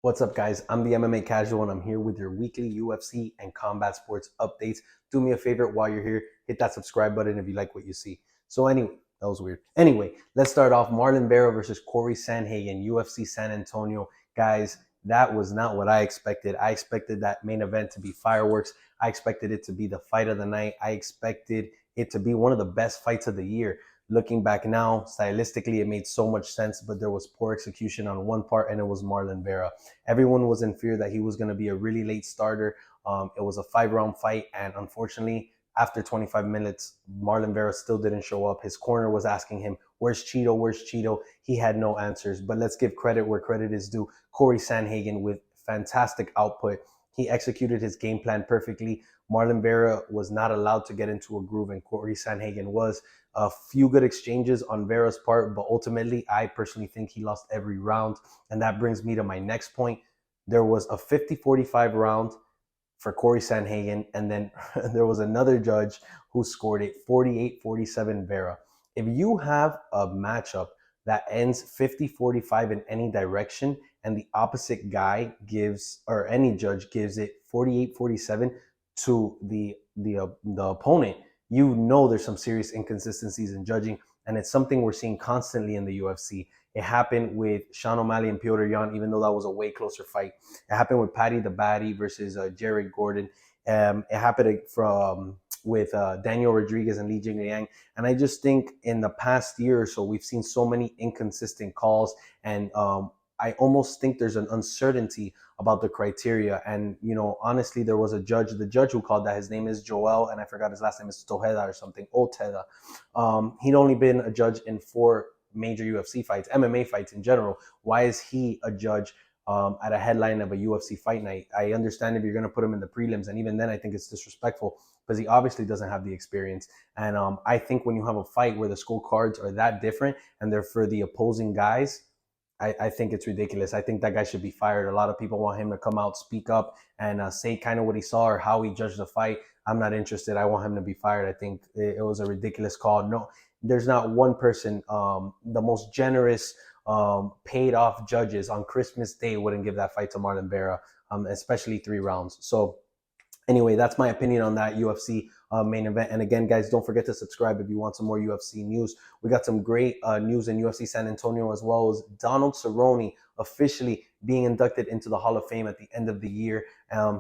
What's up, guys? I'm the MMA Casual, and I'm here with your weekly UFC and combat sports updates. Do me a favor while you're here, hit that subscribe button if you like what you see. Anyway, that was weird. Anyway, let's start off. Marlon Vera versus Corey Sandhagen, UFC San Antonio. Guys, that was not what I expected. I expected that main event to be fireworks. I expected it to be the fight of the night. I expected it to be one of the best fights of the year. Looking back now, stylistically, it made so much sense, but there was poor execution on one part, and it was Marlon Vera. Everyone was in fear that he was going to be a really late starter. It was a 5-round fight, and unfortunately, after 25 minutes, Marlon Vera still didn't show up. His corner was asking him, "Where's Cheeto? Where's Cheeto?" He had no answers. But let's give credit where credit is due. Corey Sandhagen with fantastic output. He executed his game plan perfectly. Marlon Vera was not allowed to get into a groove, and Corey Sandhagen was. A few good exchanges on Vera's part, but ultimately, I personally think he lost every round. And that brings me to my next point. There was a 50-45 round for Corey Sandhagen, and then there was another judge who scored it 48-47 Vera. If you have a matchup that ends 50-45 in any direction, and the opposite guy gives, or any judge gives it 48-47 to the opponent, you know there's some serious inconsistencies in judging, and it's something we're seeing constantly in the UFC. It happened with Sean O'Malley and Petr Yan, even though that was a way closer fight. It happened with Paddy the Baddy versus Jared Gordon. It happened with Daniel Rodriguez and Li Jingliang. And I just think in the past year or so, we've seen so many inconsistent calls, and I almost think there's an uncertainty about the criteria. And, you know, honestly, there was the judge who called that. His name is Joel, and I forgot his last name is Tojeda or something, Oteda. He'd only been a judge in 4 major UFC fights, MMA fights in general. Why is he a judge at a headline of a UFC fight night? I understand if you're going to put him in the prelims, and even then I think it's disrespectful because he obviously doesn't have the experience. And I think when you have a fight where the scorecards are that different and they're for the opposing guys, I think it's ridiculous. I think that guy should be fired. A lot of people want him to come out, speak up, and say kind of what he saw or how he judged the fight. I'm not interested. I want him to be fired. I think it was a ridiculous call. No, there's not one person, the most generous, paid off judges on Christmas Day wouldn't give that fight to Marlon Vera, especially 3 rounds. So anyway, that's my opinion on that UFC main event. And again, guys, don't forget to subscribe if you want some more UFC news. We got some great news in UFC San Antonio, as well as Donald Cerrone officially being inducted into the Hall of Fame at the end of the year.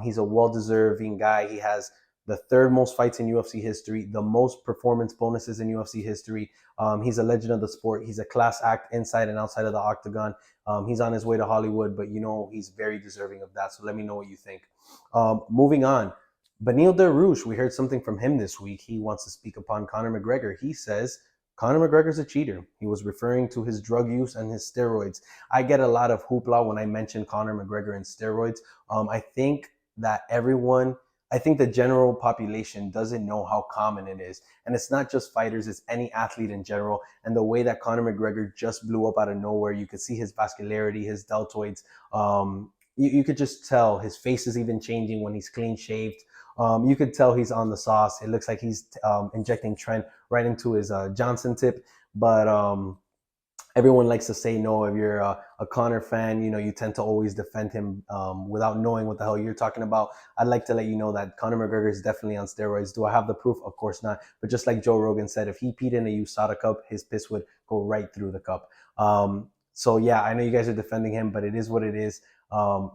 He's a well-deserving guy. He has the 3rd most fights in UFC history, the most performance bonuses in UFC history. He's a legend of the sport. He's a class act inside and outside of the octagon. He's on his way to Hollywood, but you know he's very deserving of that. So let me know what you think. Moving on, Beneil Dariush, we heard something from him this week. He wants to speak upon Conor McGregor. He says Conor McGregor's a cheater. He was referring to his drug use and his steroids. I get a lot of hoopla when I mention Conor McGregor and steroids. I think that I think the general population doesn't know how common it is. And it's not just fighters, it's any athlete in general. And the way that Conor McGregor just blew up out of nowhere, you could see his vascularity, his deltoids. You could just tell his face is even changing when he's clean shaved. You could tell he's on the sauce. It looks like he's injecting Trent right into his Johnson tip. But everyone likes to say no. If you're a Conor fan, you know, you tend to always defend him without knowing what the hell you're talking about. I'd like to let you know that Conor McGregor is definitely on steroids. Do I have the proof? Of course not. But just like Joe Rogan said, if he peed in a USADA cup, his piss would go right through the cup. So yeah, I know you guys are defending him, but it is what it is.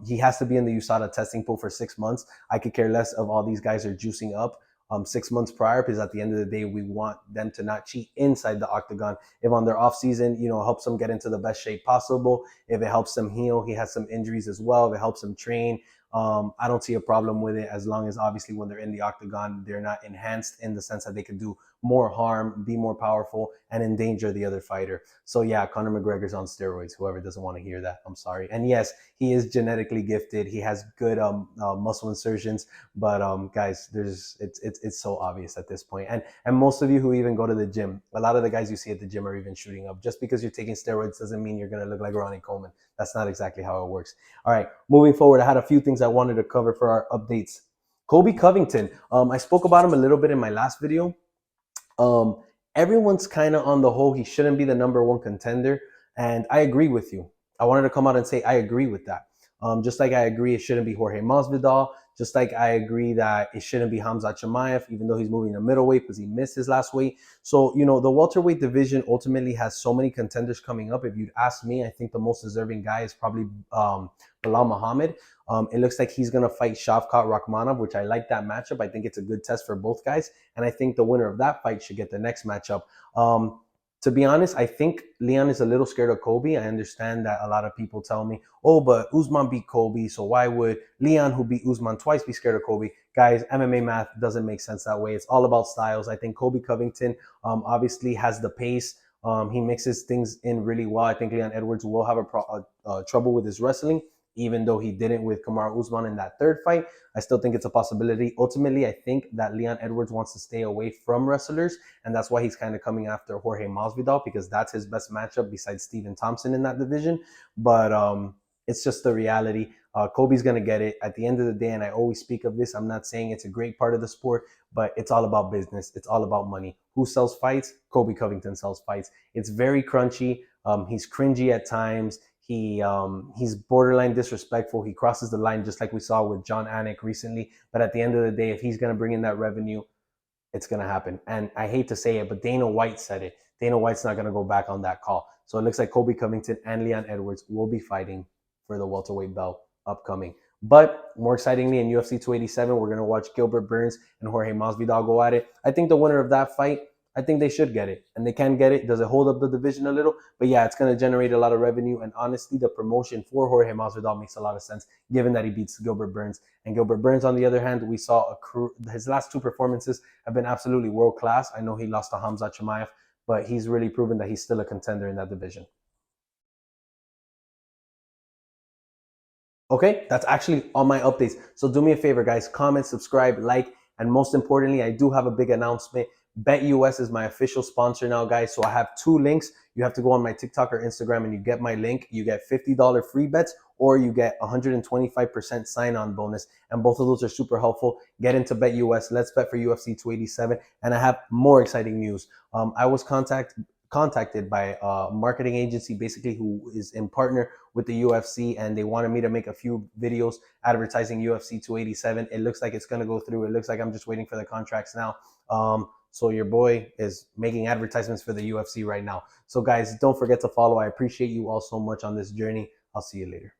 He has to be in the USADA testing pool for 6 months. I could care less if all these guys are juicing up 6 months prior, because at the end of the day, we want them to not cheat inside the octagon. If on their off season, you know, helps them get into the best shape possible. If it helps them heal, he has some injuries as well. If it helps them train, I don't see a problem with it, as long as obviously when they're in the octagon, they're not enhanced in the sense that they could do more harm, be more powerful, and endanger the other fighter. So yeah, Conor McGregor's on steroids. Whoever doesn't want to hear that, I'm sorry. And yes, he is genetically gifted. He has good muscle insertions, but guys, it's so obvious at this point. And most of you who even go to the gym, a lot of the guys you see at the gym are even shooting up. Just because you're taking steroids doesn't mean you're gonna look like Ronnie Coleman. That's not exactly how it works. All right, moving forward, I had a few things I wanted to cover for our updates. Kobe Covington. I spoke about him a little bit in my last video. Um, Everyone's kind of on the whole, he shouldn't be the #1 contender. And I agree with you. I wanted to come out and say I agree with that. Just like I agree it shouldn't be Jorge Masvidal. Just like I agree that it shouldn't be Hamza Chimaev, even though he's moving to middleweight because he missed his last weight. So, the welterweight division ultimately has so many contenders coming up. If you'd ask me, I think the most deserving guy is probably Bilal Muhammad. It looks like he's going to fight Shavkat Rakhmonov, which I like that matchup. I think it's a good test for both guys. And I think the winner of that fight should get the next matchup. To be honest, I think Leon is a little scared of Kobe. I understand that a lot of people tell me, oh, but Usman beat Kobe, so why would Leon, who beat Usman twice, be scared of Kobe? Guys, MMA math doesn't make sense that way. It's all about styles. I think Kobe Covington obviously has the pace. He mixes things in really well. I think Leon Edwards will have trouble with his wrestling, even though he didn't with Kamaru Usman in that third fight. I still think it's a possibility. Ultimately, I think that Leon Edwards wants to stay away from wrestlers, and that's why he's kind of coming after Jorge Masvidal, because that's his best matchup besides Stephen Thompson in that division. But it's just the reality. Kobe's going to get it at the end of the day, and I always speak of this. I'm not saying it's a great part of the sport, but it's all about business. It's all about money. Who sells fights? Kobe Covington sells fights. It's very crunchy. He's cringy at times. He's borderline disrespectful. He crosses the line, just like we saw with John Anik recently. But at the end of the day, if he's going to bring in that revenue, it's going to happen. And I hate to say it, but Dana White said it. Dana White's not going to go back on that call. So it looks like Kobe Covington and Leon Edwards will be fighting for the welterweight belt upcoming. But more excitingly, in UFC 287, we're going to watch Gilbert Burns and Jorge Masvidal go at it. I think the winner of that fight, I think they should get it, and they can get it. Does it hold up the division a little? But yeah, it's going to generate a lot of revenue. And honestly, the promotion for Jorge Masvidal makes a lot of sense, given that he beats Gilbert Burns. And Gilbert Burns, on the other hand, we saw his last two performances have been absolutely world class. I know he lost to Hamza Chimaev, but he's really proven that he's still a contender in that division. Okay, that's actually all my updates. So do me a favor, guys, comment, subscribe, like, and most importantly, I do have a big announcement. BetUS is my official sponsor now, guys. So I have two links. You have to go on my TikTok or Instagram and you get my link. You get $50 free bets, or you get 125% sign-on bonus. And both of those are super helpful. Get into BetUS. Let's bet for UFC 287. And I have more exciting news. I was contacted by a marketing agency, basically, who is in partner with the UFC, and they wanted me to make a few videos advertising UFC 287. It looks like it's going to go through. It looks like I'm just waiting for the contracts now. So your boy is making advertisements for the UFC right now. So guys, don't forget to follow. I appreciate you all so much on this journey. I'll see you later.